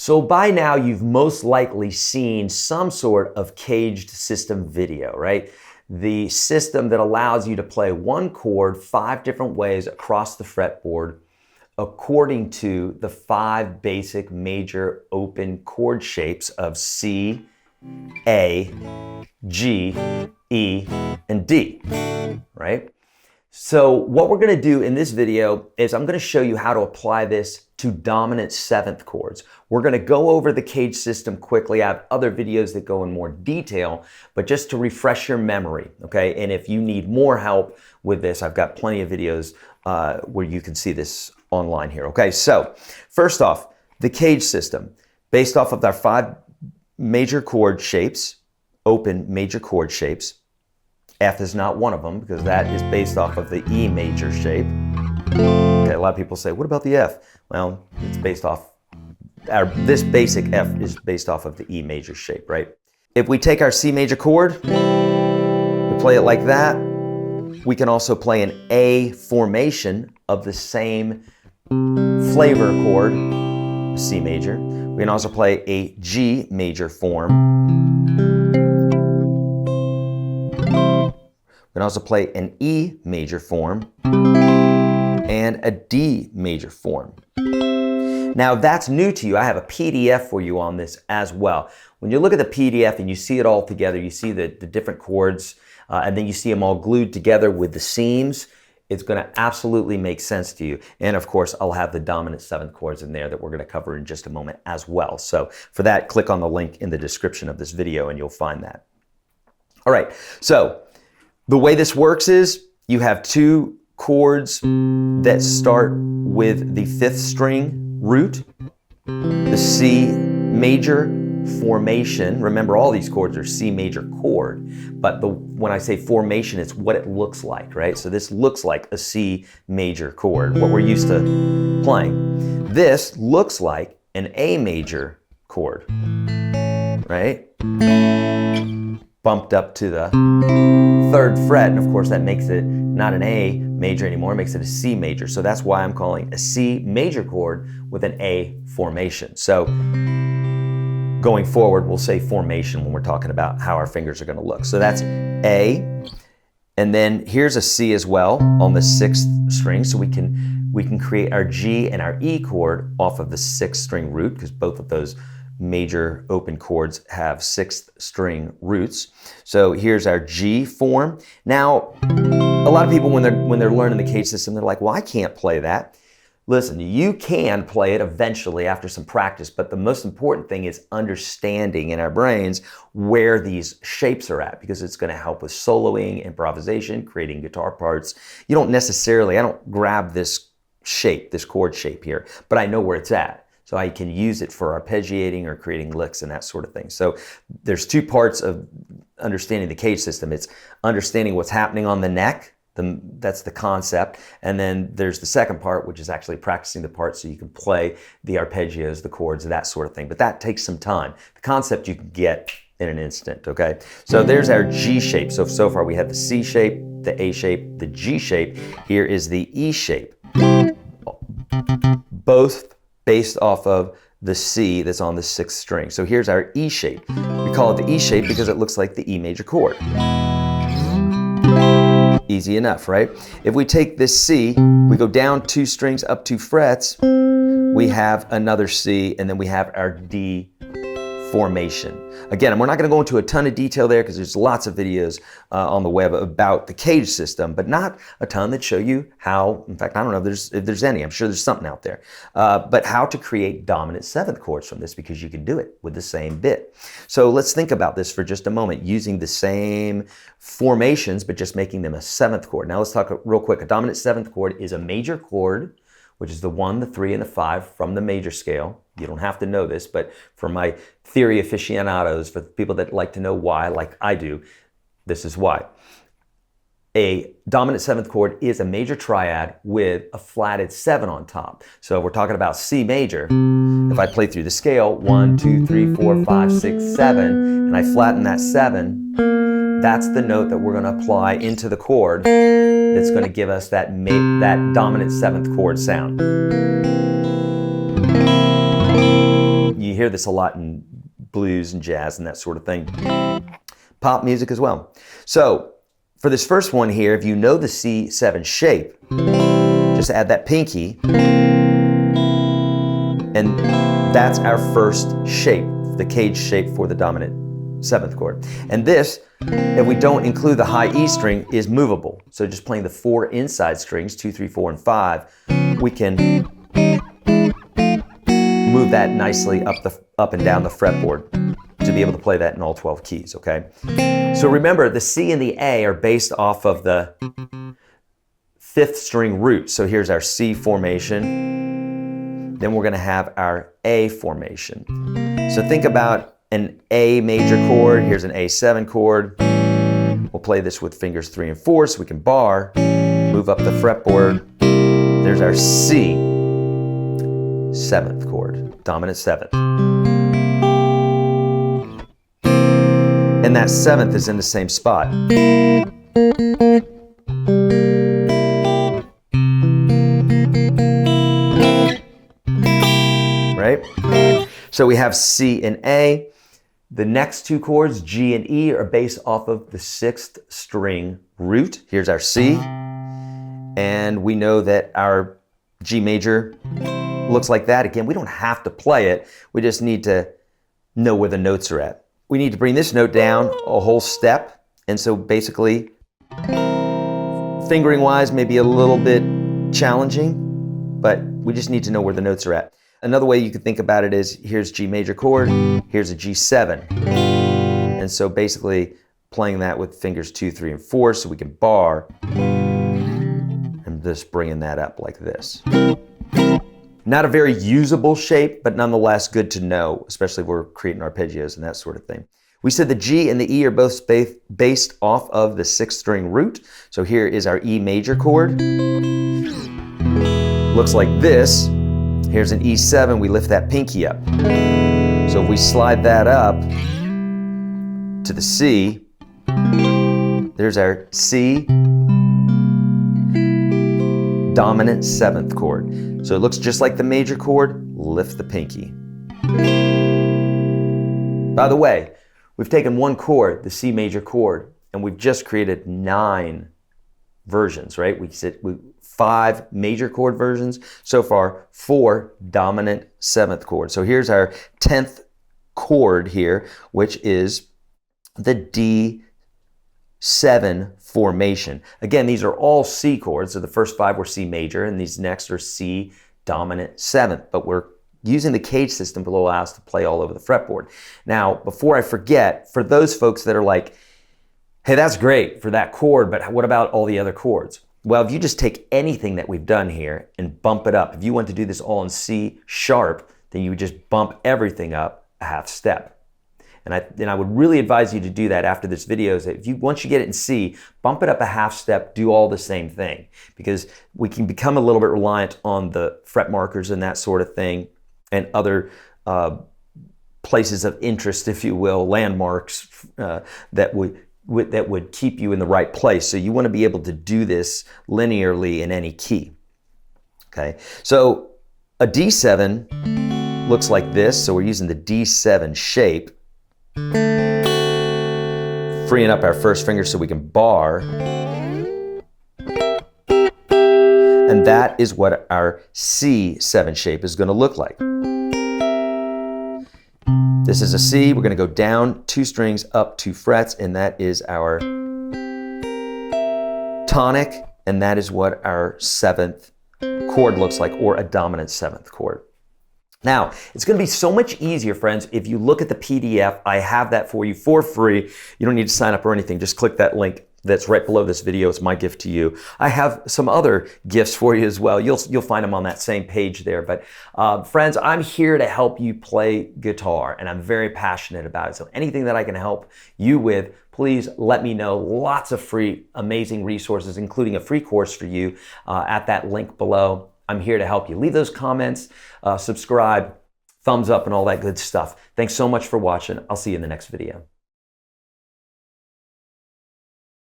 So by now, you've most likely seen some sort of caged system video, right? The system that allows you to play one chord 5 different ways across the fretboard according to the 5 basic major open chord shapes of C, A, G, E, and D, right? So what we're going to do in this video is I'm going to show you how to apply this to dominant 7th chords. We're going to go over the CAGED system quickly. I have other videos that go in more detail, but just to refresh your memory, okay? And if you need more help with this, I've got plenty of videos where you can see this online here, okay? So first off, the CAGED system, based off of our 5 major chord shapes, open major chord shapes. F is not one of them because that is based off of the E major shape. Okay, a lot of people say, what about the F? Well, it's based off, this basic F is based off of the E major shape, right? If we take our C major chord, we play it like that. We can also play an A formation of the same flavor chord, C major. We can also play a G major form. We can also play an E major form and a D major form. Now that's new to you. I have a PDF for you on this as well. When you look at the PDF and you see it all together, you see the different chords, and then you see them all glued together with the seams, it's going to absolutely make sense to you. And of course, I'll have the dominant 7th chords in there that we're going to cover in just a moment as well. So for that, click on the link in the description of this video and you'll find that. All right, so the way this works is you have 2 chords that start with the 5th string root, the C major formation. Remember, all these chords are C major chord, but when I say formation, it's what it looks like, right? So this looks like a C major chord, what we're used to playing. This looks like an A major chord, right? Bumped up to the 3rd fret, and of course that makes it not an A major anymore, it makes it a C major. So that's why I'm calling a C major chord with an A formation. So going forward, we'll say formation when we're talking about how our fingers are going to look. So that's A, and then here's a C as well on the 6th string. So we can create our G and our E chord off of the 6th string root because both of those major open chords have 6th string roots. So here's our G form. Now, a lot of people when they're learning the CAGED system, they're like, well, I can't play that. Listen, you can play it eventually after some practice, but the most important thing is understanding in our brains where these shapes are at, because it's going to help with soloing, improvisation, creating guitar parts. You don't necessarily, I don't grab this shape, this chord shape here, but I know where it's at. So I can use it for arpeggiating or creating licks and that sort of thing. So there's 2 parts of understanding the CAGED system. It's understanding what's happening on the neck. That's the concept. And then there's the second part, which is actually practicing the parts so you can play the arpeggios, the chords, that sort of thing. But that takes some time. The concept you can get in an instant, okay? So there's our G shape. So far we have the C shape, the A shape, the G shape. Here is the E shape. Both based off of the C that's on the 6th string. So here's our E shape. We call it the E shape because it looks like the E major chord. Easy enough, right? If we take this C, we go down 2 strings, up 2 frets, we have another C, and then we have our D formation. Again, we're not going to go into a ton of detail there because there's lots of videos on the web about the CAGED system, but not a ton that show you how, in fact, I don't know if there's any, I'm sure there's something out there, but how to create dominant 7th chords from this, because you can do it with the same bit. So let's think about this for just a moment, using the same formations, but just making them a 7th chord. Now let's talk real quick. A dominant 7th chord is a major chord, which is the 1, the 3, and the 5 from the major scale. You don't have to know this, but for my theory aficionados, for people that like to know why, like I do, this is why. A dominant 7th chord is a major triad with a flatted 7 on top. So we're talking about C major. If I play through the scale, 1, 2, 3, 4, 5, 6, 7, and I flatten that 7, that's the note that we're going to apply into the chord that's going to give us that dominant 7th chord sound. You hear this a lot in blues and jazz and that sort of thing. Pop music as well. So for this first one here, if you know the C7 shape, just add that pinky, and that's our first shape, the CAGED shape for the dominant 7th chord. And this, if we don't include the high E string, is movable. So just playing the 4 inside strings, 2, 3, 4, and 5, we can move that nicely up and down the fretboard to be able to play that in all 12 keys, okay? So remember, the C and the A are based off of the 5th string root. So here's our C formation. Then we're gonna have our A formation. So think about an A major chord. Here's an A7 chord. We'll play this with fingers 3 and 4 so we can bar, move up the fretboard. There's our C 7th chord, dominant 7th. And that 7th is in the same spot. Right? So we have C and A. The next 2 chords, G and E, are based off of the 6th string root. Here's our C. And we know that our G major looks like that. Again, we don't have to play it. We just need to know where the notes are at. We need to bring this note down a whole step. And so basically, fingering wise, maybe a little bit challenging, but we just need to know where the notes are at. Another way you could think about it is, here's G major chord, here's a G7. And so basically playing that with fingers 2, 3, and 4 so we can bar, and just bringing that up like this. Not a very usable shape, but nonetheless good to know, especially if we're creating arpeggios and that sort of thing. We said the G and the E are both based off of the 6th string root. So here is our E major chord. Looks like this. Here's an E7, we lift that pinky up. So if we slide that up to the C, there's our C dominant 7th chord. So it looks just like the major chord, lift the pinky. By the way, we've taken one chord, the C major chord, and we've just created 9 versions, right? We said 5 major chord versions, so far 4 dominant 7th chord. So here's our 10th chord here, which is the D7 formation. Again, these are all C chords, so the first 5 were C major, and these next are C dominant 7th, but we're using the CAGED system to allow us to play all over the fretboard. Now, before I forget, for those folks that are like, hey, that's great for that chord, but what about all the other chords? Well, if you just take anything that we've done here and bump it up, if you want to do this all in C sharp, then you would just bump everything up a half step. And I would really advise you to do that after this video. Is that if once you get it in C, bump it up a half step, do all the same thing. Because we can become a little bit reliant on the fret markers and that sort of thing, and other places of interest, if you will, landmarks that would keep you in the right place. So you want to be able to do this linearly in any key. Okay, so a D7 looks like this. So we're using the D7 shape, freeing up our first finger so we can bar. And that is what our C7 shape is going to look like. This is a C. We're going to go down 2 strings, up 2 frets, and that is our tonic, and that is what our 7th chord looks like, or a dominant 7th chord. Now, it's going to be so much easier, friends, if you look at the PDF. I have that for you for free. You don't need to sign up or anything. Just click that link that's right below this video. It's my gift to you. I have some other gifts for you as well. You'll find them on that same page there. But friends, I'm here to help you play guitar, and I'm very passionate about it. So anything that I can help you with, please let me know. Lots of free, amazing resources, including a free course for you at that link below. I'm here to help you. Leave those comments, subscribe, thumbs up, and all that good stuff. Thanks so much for watching. I'll see you in the next video.